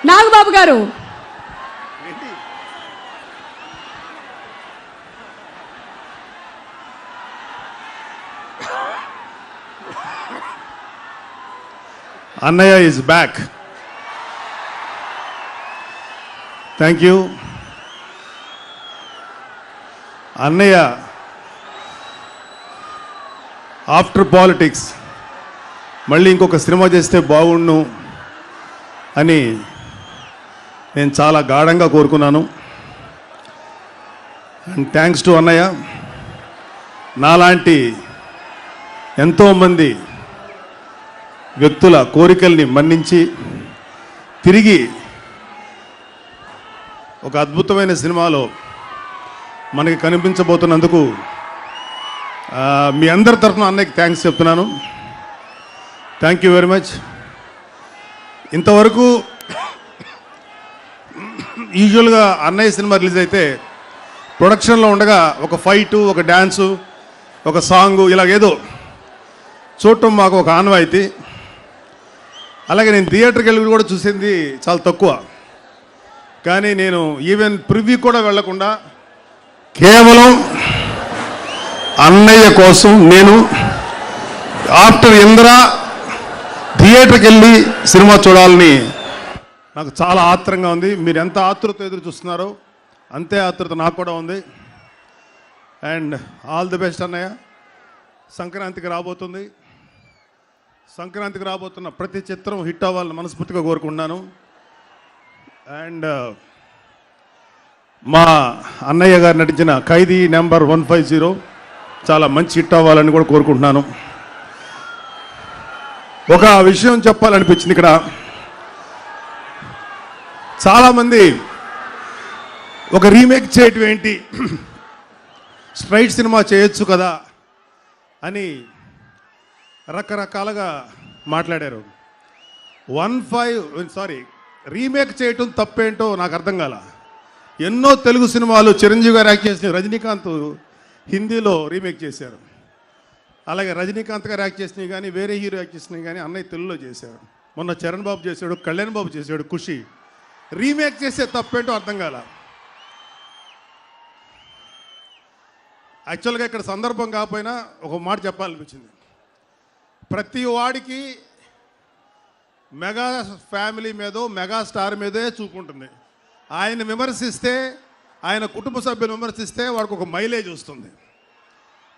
నాగబాబు గారు. అన్నయ్య is back. Thank you అన్నయ్య. ఆఫ్టర్ పాలిటిక్స్ మళ్ళీ ఇంకొక సినిమా చేస్తే బాగుండు అని నేను చాలా గాఢంగా కోరుకున్నాను. అండ్ థ్యాంక్స్ టు అన్నయ్య. నాలాంటి ఎంతోమంది వ్యక్తుల కోరికల్ని మన్నించి తిరిగి ఒక అద్భుతమైన సినిమాలో మనకి కనిపించబోతున్నందుకు మీ అందరి తరఫున అన్నయ్యకి థ్యాంక్స్ చెప్తున్నాను. Thank you very much. ఇంతవరకు యూజువల్గా అన్నయ్య సినిమా రిలీజ్ అయితే ప్రొడక్షన్లో ఉండగా ఒక ఫైటు, ఒక డ్యాన్సు, ఒక సాంగు ఇలాగేదో చూడటం మాకు ఒక ఆనవాయితీ. అలాగే నేను థియేటర్కి వెళ్ళి కూడా చూసింది చాలా తక్కువ. కానీ నేను ఈవెన్ ప్రివ్యూ కూడా వెళ్లకుండా కేవలం అన్నయ్య కోసం నేను ఆఫ్టర్ ఇంద్ర థియేటర్కి వెళ్ళి సినిమా చూడాలని నాకు చాలా ఆత్రంగా ఉంది. మీరు ఎంత ఆతృత ఎదురు చూస్తున్నారో అంతే ఆతృత నాకు కూడా ఉంది. అండ్ ఆల్ ది బెస్ట్ అన్నయ్య. సంక్రాంతికి రాబోతుంది. సంక్రాంతికి రాబోతున్న ప్రతి చిత్రం హిట్ అవ్వాలని మనస్ఫూర్తిగా కోరుకుంటున్నాను. అండ్ మా అన్నయ్య గారు నటించిన ఖైదీ నెంబర్ 150 చాలా మంచి హిట్ అవ్వాలని కూడా కోరుకుంటున్నాను. ఒక విషయం చెప్పాలనిపించింది. ఇక్కడ చాలామంది ఒక రీమేక్ చేయటం ఏంటి, స్ట్రైట్ సినిమా చేయొచ్చు కదా అని రకరకాలుగా మాట్లాడారు. రీమేక్ చేయటం తప్పేంటో నాకు అర్థం కాల. ఎన్నో తెలుగు సినిమాలు చిరంజీవి గారు యాక్ట్ చేసిన రజనీకాంత్ హిందీలో రీమేక్ చేశారు. అలాగే రజనీకాంత్ గారు యాక్ట్ చేసినవి కానీ వేరే హీరో యాక్ట్ చేసినవి కానీ అన్నయ్య తెలుగులో చేశారు. మొన్న చరణ్ బాబు చేశాడు, కళ్యాణ్ బాబు చేశాడు, ఖుషి. రీమేక్ చేసే తప్పేంటో అర్థం కాల. యాక్చువల్గా ఇక్కడ సందర్భం కాకపోయినా ఒక మాట చెప్పాలనిపించింది. ప్రతి వాడికి మెగా ఫ్యామిలీ మీదో మెగా స్టార్ మీదే చూపుంటుంది. ఆయన విమర్శిస్తే, ఆయన కుటుంబ సభ్యులు విమర్శిస్తే వాడికి ఒక మైలేజ్ వస్తుంది.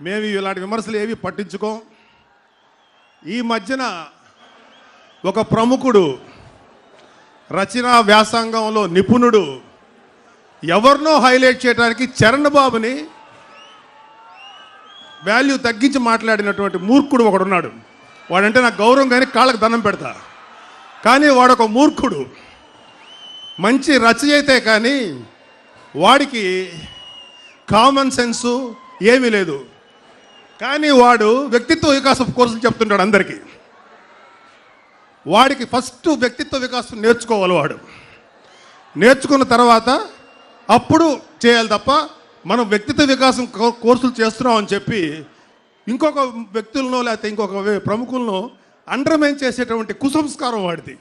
మేము ఇలాంటి విమర్శలు ఏవి పట్టించుకోం. ఈ మధ్యన ఒక ప్రముఖుడు, రచనా వ్యాసంగంలో నిపుణుడు ఎవరినో హైలైట్ చేయడానికి చరణ్ బాబుని వాల్యూ తగ్గించి మాట్లాడినటువంటి మూర్ఖుడు ఒకడున్నాడు. వాడంటే నాకు గౌరవం కానీ కాళ్ళకు దండం పెడతా. కానీ వాడొక మూర్ఖుడు, మంచి రచయితే కానీ వాడికి కామన్ సెన్సు ఏమీ లేదు. కానీ వాడు వ్యక్తిత్వ వికాసం కోర్సులు చెప్తుంటాడు అందరికీ. వాడికి ఫస్ట్ వ్యక్తిత్వ వికాసం నేర్చుకోవాలి. వాడు నేర్చుకున్న తర్వాత అప్పుడు చేయాలి తప్ప మనం వ్యక్తిత్వ వికాసం కోర్సులు చేస్తున్నాం అని చెప్పి ఇంకొక వ్యక్తులను లేకపోతే ఇంకొక ప్రముఖులను అండర్మైన్ చేసేటువంటి కుసంస్కారం వాడిది.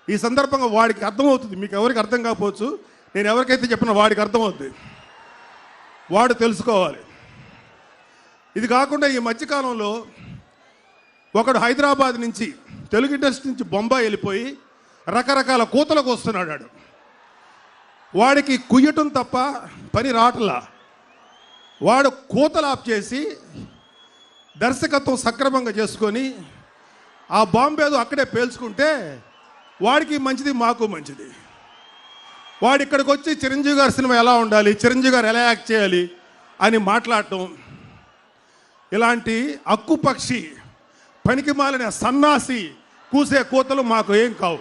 ఈ సందర్భంగా వాడికి అర్థమవుతుంది. మీకు ఎవరికి అర్థం కాకపోవచ్చు, నేను ఎవరికైతే చెప్పినా వాడికి అర్థమవుతుంది. వాడు తెలుసుకోవాలి. ఇది కాకుండా ఈ మధ్యకాలంలో ఒకడు హైదరాబాద్ నుంచి తెలుగు ఇండస్ట్రీ నుంచి బొంబాయి వెళ్ళిపోయి రకరకాల కూతలకు వస్తున్నాడు. వాడికి కుయ్యటం తప్ప పని రావట్లా. వాడు కూతలు ఆఫ్ చేసి దర్శకత్వం సక్రమంగా చేసుకొని ఆ బాంబేదో అక్కడే పేల్చుకుంటే వాడికి మంచిది, మాకు మంచిది. వాడు ఇక్కడికి వచ్చి చిరంజీవి గారి సినిమా ఎలా ఉండాలి, చిరంజీవి గారు ఎలా యాక్ట్ చేయాలి అని మాట్లాడటం, ఇలాంటి అక్కుపక్షి పనికి మాలిన సన్నాసి కూసే కూతలు మాకు ఏం కావు.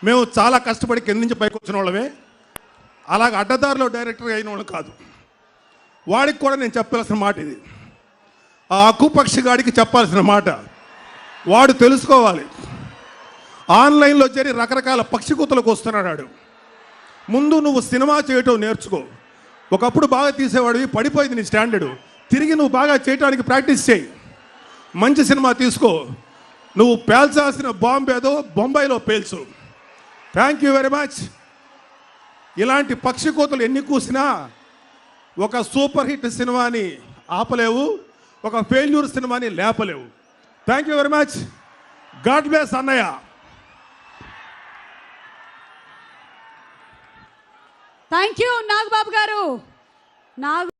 మేము చాలా కష్టపడి కింద నుంచి పైకి వచ్చిన వాళ్ళమే. అలాగ అడ్డదారిలో డైరెక్టర్ అయిన వాళ్ళు కాదు. వాడికి కూడా నేను చెప్పాల్సిన మాట ఇది. ఆ అక్కుపక్షి గాడికి చెప్పాల్సిన మాట వాడు తెలుసుకోవాలి. ఆన్లైన్లో చేరి రకరకాల పక్షి కూతలకు వస్తున్నాడు. ముందు నువ్వు సినిమా చేయటం నేర్చుకో. ఒకప్పుడు బాగా తీసేవాడివి, పడిపోయింది నీ స్టాండర్డు. తిరిగి నువ్వు బాగా చేయటానికి ప్రాక్టీస్ చేయి. మంచి సినిమా తీసుకో. నువ్వు పేల్చాల్సిన బాంబు ఏదో బొంబాయిలో పేల్చు. Thank you very much. ఇలాంటి పక్షి కోతలు ఎన్ని కూసినా ఒక సూపర్ హిట్ సినిమాని ఆపలేవు, ఒక ఫెయిల్యూర్ సినిమాని లేపలేవు. Thank you very much. God bless అన్నయ్య. Thank you Nagababu garu. Naga